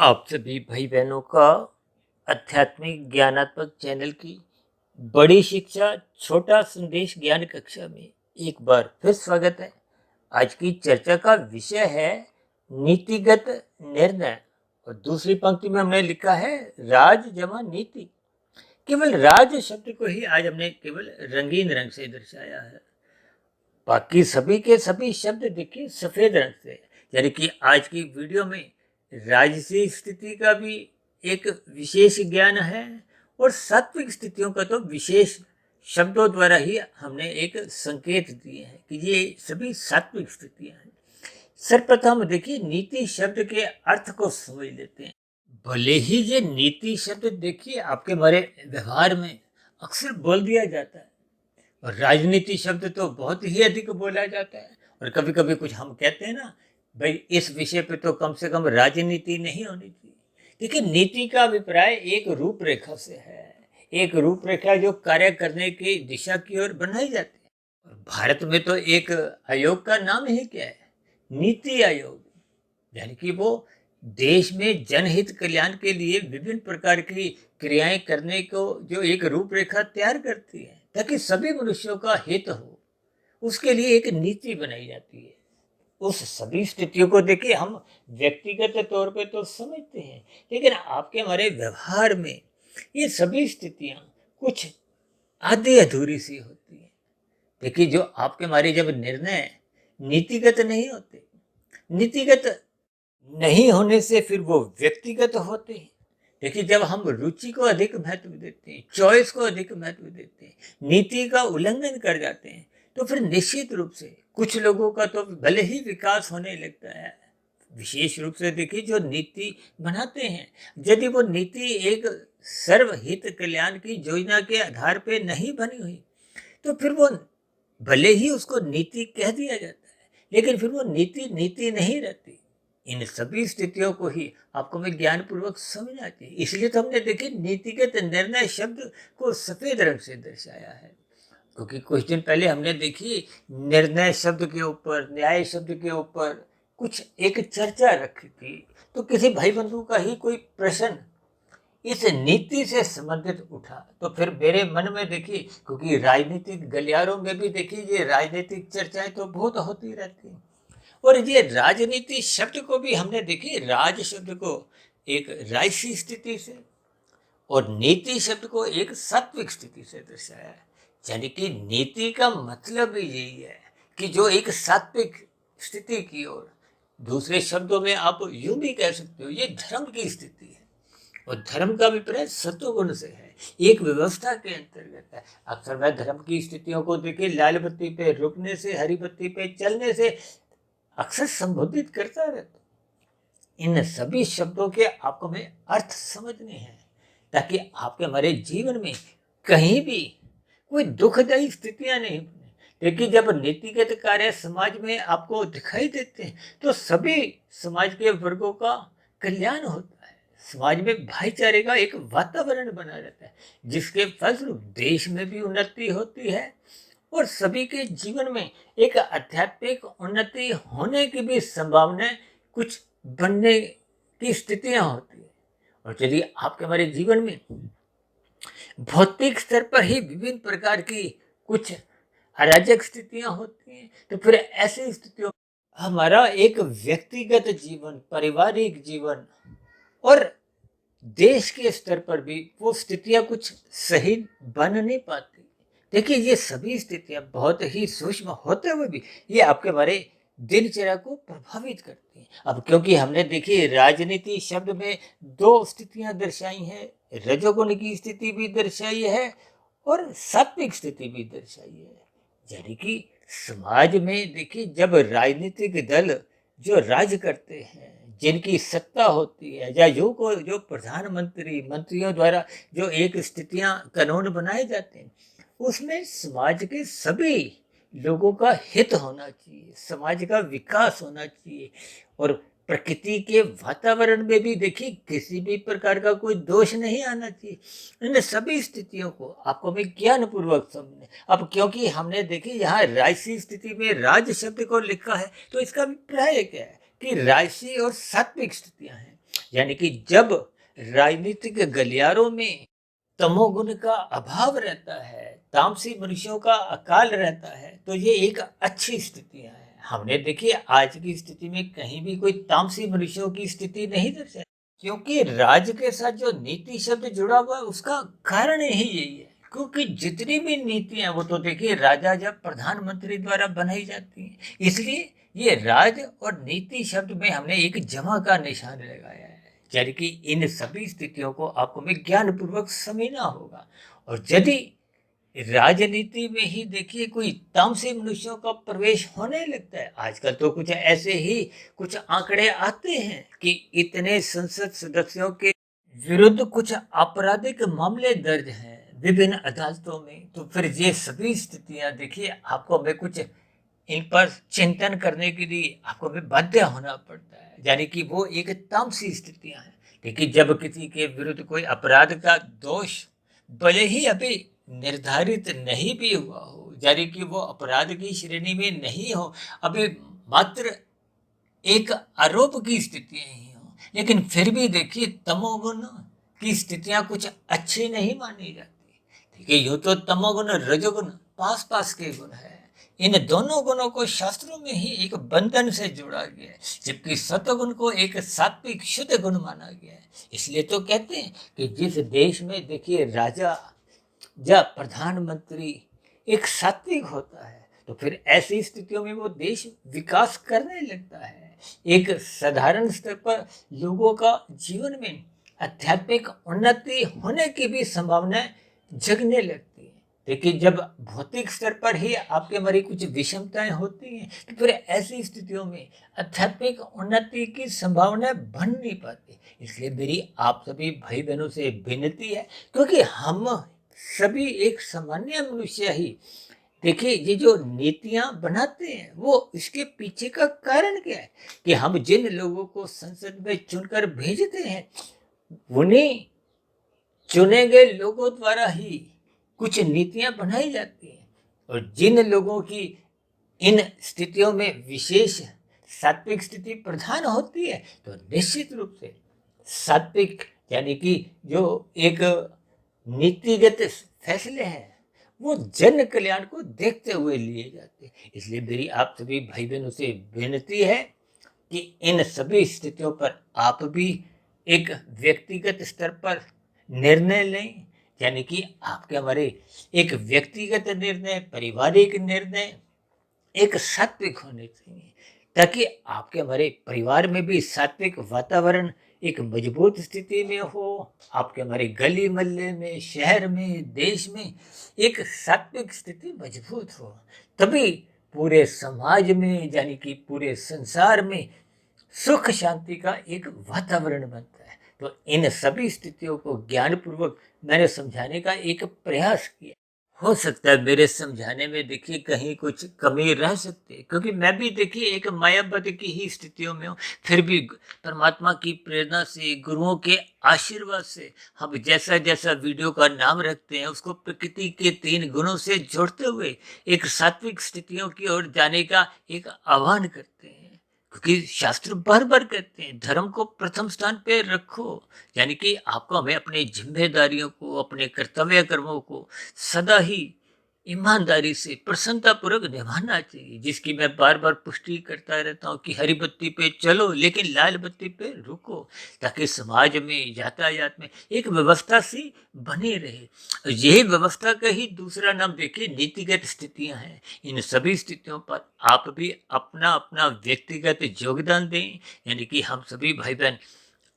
आप सभी भाई बहनों का आध्यात्मिक ज्ञानात्मक चैनल की बड़ी शिक्षा छोटा संदेश ज्ञान कक्षा में एक बार फिर स्वागत है। आज की चर्चा का विषय है नीतिगत निर्णय और दूसरी पंक्ति में हमने लिखा है राज जमा नीति। केवल राज शब्द को ही आज हमने केवल रंगीन रंग से दर्शाया है। बाकी सभी के सभी शब्द देखिए सफेद रंग से, यानी कि आज की वीडियो में राजसी स्थिति का भी एक विशेष ज्ञान है और सात्विक स्थितियों का तो विशेष शब्दों द्वारा ही हमने एक संकेत दिए हैं कि ये सभी सात्विक स्थितियां हैं। सर्वप्रथम देखिए नीति शब्द के अर्थ को समझ लेते हैं। भले ही ये नीति शब्द देखिए आपके हमारे व्यवहार में अक्सर बोल दिया जाता है और राजनीति शब्द तो बहुत ही अधिक बोला जाता है, और कभी कभी कुछ हम कहते हैं ना भाई इस विषय पे तो कम से कम राजनीति नहीं होनी चाहिए। देखिए नीति का अभिप्राय एक रूपरेखा से है, एक रूपरेखा जो कार्य करने की दिशा की ओर बनाई जाती है। और भारत में तो एक आयोग का नाम ही क्या है, नीति आयोग, यानी कि वो देश में जनहित कल्याण के लिए विभिन्न प्रकार की क्रियाएं करने को जो एक रूपरेखा तैयार करती है ताकि सभी मनुष्यों का हित हो, उसके लिए एक नीति बनाई जाती है। उस सभी स्थितियों को देखिए हम व्यक्तिगत तौर पे तो समझते हैं, लेकिन आपके हमारे व्यवहार में ये सभी स्थितियां कुछ आधी अधूरी सी होती हैं। देखिए जो आपके हमारे जब निर्णय नीतिगत नहीं होते, नीतिगत नहीं होने से फिर वो व्यक्तिगत होते हैं। देखिए जब हम रुचि को अधिक महत्व देते हैं, चॉइस को अधिक महत्व देते हैं, नीति का उल्लंघन कर जाते हैं, तो फिर निश्चित रूप से कुछ लोगों का तो भले ही विकास होने लगता है। विशेष रूप से देखिए जो नीति बनाते हैं, यदि वो नीति एक सर्वहित कल्याण की योजना के आधार पे नहीं बनी हुई तो फिर वो भले ही उसको नीति कह दिया जाता है, लेकिन फिर वो नीति नीति नहीं रहती। इन सभी स्थितियों को ही आपको मैं ज्ञानपूर्वक समझना चाहिए। इसलिए तो हमने देखिए नीतिगत निर्णय शब्द को सफेद रंग से दर्शाया है, क्योंकि कुछ दिन पहले हमने देखी निर्णय शब्द के ऊपर, न्याय शब्द के ऊपर कुछ एक चर्चा रखी थी। तो किसी भाई बंधु का ही कोई प्रश्न इस नीति से संबंधित उठा तो फिर मेरे मन में देखिए, क्योंकि राजनीतिक गलियारों में भी देखिए ये राजनीतिक चर्चाएं तो बहुत होती रहती हैं, और ये राजनीति शब्द को भी हमने देखी राज शब्द को एक राजसी स्थिति से और नीति शब्द को एक सात्विक स्थिति से दर्शाया है। यानी कि नीति का मतलब ही यही है कि जो एक सात्विक स्थिति की ओर, दूसरे शब्दों में आप यूं भी कह सकते हो ये धर्म की स्थिति है, और धर्म का अभिप्राय सत्वगुण से है, एक व्यवस्था के अंतर्गत है। अक्सर मैं धर्म की स्थितियों को देखिए लाल बत्ती पे रुकने से, हरी बत्ती पे चलने से अक्सर संबोधित करता रहता। इन सभी शब्दों के आपको में अर्थ समझने हैं ताकि आपके हमारे जीवन में कहीं भी कोई दुखदायी स्थितियां नहीं बने। देखिए जब नीतिगत कार्य समाज में आपको दिखाई देते हैं तो सभी समाज के वर्गों का कल्याण होता है, समाज में भाईचारे का एक वातावरण बना रहता है, जिसके फलस्वरूप देश में भी उन्नति होती है और सभी के जीवन में एक आध्यात्मिक उन्नति होने की भी संभावना कुछ बनने की स्थितियां होती है। और यदि आपके हमारे जीवन में भौतिक स्तर पर ही विभिन्न प्रकार की कुछ अराजक स्थितियां होती हैं तो फिर ऐसी स्थितियों में हमारा एक व्यक्तिगत जीवन, पारिवारिक जीवन और देश के स्तर पर भी वो स्थितियां कुछ सही बन नहीं पाती। देखिए ये सभी स्थितियां बहुत ही सूक्ष्म होते हुए भी ये आपके हमारे दिनचर्या को प्रभावित करती हैं। अब क्योंकि हमने देखिए राजनीति शब्द में दो स्थितियां दर्शाई हैं, रजोगुण की स्थिति भी दर्शाई है और सात्विक स्थिति भी दर्शाई है। यानी कि समाज में देखिए जब राजनीतिक दल जो राज करते हैं, जिनकी सत्ता होती है, या जो प्रधानमंत्री मंत्रियों द्वारा जो एक स्थितियां कानून बनाए जाते हैं, उसमें समाज के सभी लोगों का हित होना चाहिए, समाज का विकास होना चाहिए, और प्रकृति के वातावरण में भी देखिए किसी भी प्रकार का कोई दोष नहीं आना चाहिए। इन सभी स्थितियों को आपको मैं ज्ञान पूर्वक समझने। अब क्योंकि हमने देखी यहाँ राजसी स्थिति में राज शब्द को लिखा है तो इसका अभिप्राय क्या है कि राजसी और सात्विक स्थितियां हैं। यानी कि जब राजनीतिक गलियारों में तमोगुण का अभाव रहता है, तामसी मनुष्यों का अकाल रहता है, तो ये एक अच्छी स्थितियां है। हमने देखिए आज की स्थिति में कहीं भी कोई तामसी मनुष्यों की स्थिति नहीं दर्शाई, क्योंकि राज के साथ जो नीति शब्द जुड़ा हुआ है उसका कारण ही यही है। क्योंकि जितनी भी नीतियां वो तो देखिए राजा जब प्रधानमंत्री द्वारा बनाई जाती हैं, इसलिए ये राज और नीति शब्द में हमने एक जमा का निशान लगाया है। यानी कि इन सभी स्थितियों को आपको में ज्ञान पूर्वक समझना होगा। और यदि राजनीति में ही देखिए कोई तामसी मनुष्यों का प्रवेश होने लगता है, आजकल तो कुछ ऐसे ही कुछ आंकड़े आते हैं कि इतने संसद सदस्यों के विरुद्ध कुछ आपराधिक मामले दर्ज हैं विभिन्न अदालतों में, तो फिर ये सभी स्थितियां देखिए आपको हमें कुछ इन पर चिंतन करने के लिए आपको हमें बाध्य होना पड़ता है। यानी कि वो एक तामसी स्थितियां हैं। लेकिन जब किसी के विरुद्ध कोई अपराध का दोष भले ही अभी निर्धारित नहीं भी हुआ हो, यानी कि वो अपराध की श्रेणी में नहीं हो, अभी मात्र एक आरोप की स्थितियां ही हो, लेकिन फिर भी देखिए तमोगुण की स्थितियां कुछ अच्छी नहीं मानी जाती। देखिए यूं तो तमोगुण रजोगुण पास पास के गुण है, इन दोनों गुणों को शास्त्रों में ही एक बंधन से जोड़ा गया है, जबकि सत्वगुण को एक सात्विक शुद्ध गुण माना गया है। इसलिए तो कहते हैं कि जिस देश में देखिए राजा या प्रधानमंत्री एक सात्विक होता है, तो फिर ऐसी स्थितियों में वो देश विकास करने लगता है। एक साधारण स्तर पर लोगों का जीवन में आध्यात्मिक उन्नति होने की भी संभावना जगने लगती है। लेकिन जब भौतिक स्तर पर ही आपके हमारी कुछ विषमताएं होती हैं, तो फिर ऐसी स्थितियों में आध्यात्मिक उन्नति की संभावना बन नहीं पाती। इसलिए मेरी आप सभी भाई बहनों से विनती है, क्योंकि हम सभी एक सामान्य मनुष्य ही देखिए ये जो नीतियां बनाते हैं वो इसके पीछे का कारण क्या है कि हम जिन लोगों को संसद में चुनकर भेजते हैं उन्हीं चुने गए लोगों द्वारा ही कुछ नीतियां बनाई जाती हैं। और जिन लोगों की इन स्थितियों में विशेष सात्विक स्थिति प्रधान होती है, तो निश्चित रूप से सात्विक यानी कि जो एक नीतिगत फैसले हैं वो जन कल्याण को देखते हुए लिए जाते हैं। इसलिए मेरी आप सभी भाई बहनों से विनती है कि इन सभी स्थितियों पर आप भी एक व्यक्तिगत स्तर पर निर्णय लें, यानी कि आपके हमारे एक व्यक्तिगत निर्णय, पारिवारिक निर्णय एक सात्विक होने चाहिए, ताकि आपके हमारे परिवार में भी सात्विक वातावरण एक मजबूत स्थिति में हो, आपके हमारे गली मोहल्ले में, शहर में, देश में एक सात्विक स्थिति मजबूत हो, तभी पूरे समाज में यानी कि पूरे संसार में सुख शांति का एक वातावरण बनता है। तो इन सभी स्थितियों को ज्ञानपूर्वक मैंने समझाने का एक प्रयास किया। हो सकता है मेरे समझाने में देखिए कहीं कुछ कमी रह सकती है, क्योंकि मैं भी देखिए एक मायाबद्ध की ही स्थितियों में हूँ। फिर भी परमात्मा की प्रेरणा से, गुरुओं के आशीर्वाद से हम जैसा जैसा वीडियो का नाम रखते हैं उसको प्रकृति के 3 गुणों से जोड़ते हुए एक सात्विक स्थितियों की ओर जाने का एक आह्वान करते हैं। क्योंकि शास्त्र बार बार कहते हैं धर्म को प्रथम स्थान पे रखो, यानी कि आपको हमें अपनी जिम्मेदारियों को, अपने कर्तव्य कर्मों को सदा ही ईमानदारी से प्रसन्नतापूर्वक निभाना चाहिए, जिसकी मैं बार बार पुष्टि करता रहता हूँ कि हरी बत्ती पे चलो लेकिन लाल बत्ती पे रुको, ताकि समाज में, यातायात में एक व्यवस्था सी बनी रहे। यही व्यवस्था का ही दूसरा नाम देखिए नीतिगत स्थितियां हैं। इन सभी स्थितियों पर आप भी अपना अपना व्यक्तिगत योगदान दें, यानी कि हम सभी भाई बहन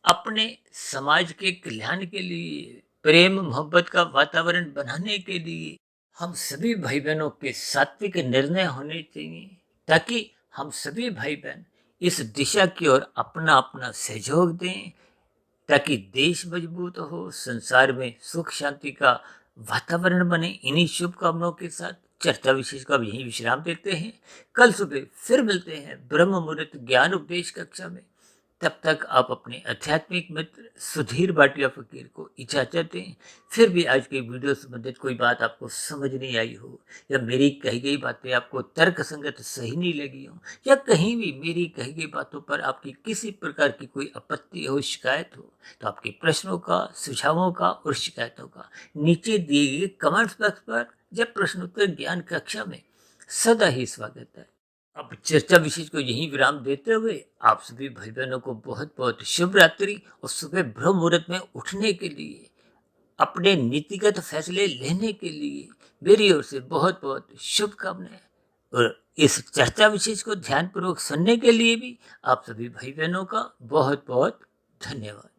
अपने समाज के कल्याण के लिए, प्रेम मोहब्बत का वातावरण बनाने के लिए हम सभी भाई बहनों के सात्विक निर्णय होने चाहिए, ताकि हम सभी भाई बहन इस दिशा की ओर अपना अपना सहयोग दें, ताकि देश मजबूत हो, संसार में सुख शांति का वातावरण बने। इन्हीं शुभकामनाओं के साथ चर्चा विशेष का यही विश्राम देते हैं। कल सुबह फिर मिलते हैं ब्रह्म मुहूर्त ज्ञान उपदेश कक्षा में। तब तक आप अपने आध्यात्मिक मित्र सुधीर भाटिया फकीर को इजाजत दें। फिर भी आज की वीडियो संबंधित कोई बात आपको समझ नहीं आई हो, या मेरी कही गई बातें आपको तर्क संगत सही नहीं लगी हो, या कहीं भी मेरी कही गई बातों पर आपकी किसी प्रकार की कोई आपत्ति हो, शिकायत हो, तो आपके प्रश्नों का, सुझावों का और शिकायतों का नीचे दिए गए कमेंट्स बॉक्स पर या प्रश्नोत्तर ज्ञान कक्षा में सदा ही स्वागत है। अब चर्चा विशेष को यहीं विराम देते हुए आप सभी भाई बहनों को बहुत बहुत शुभ रात्रि, और सुबह ब्रह्म मुहूर्त में उठने के लिए, अपने नीतिगत फैसले लेने के लिए मेरी ओर से बहुत बहुत शुभकामनाएं। और इस चर्चा विशेष को ध्यानपूर्वक सुनने के लिए भी आप सभी भाई बहनों का बहुत बहुत धन्यवाद।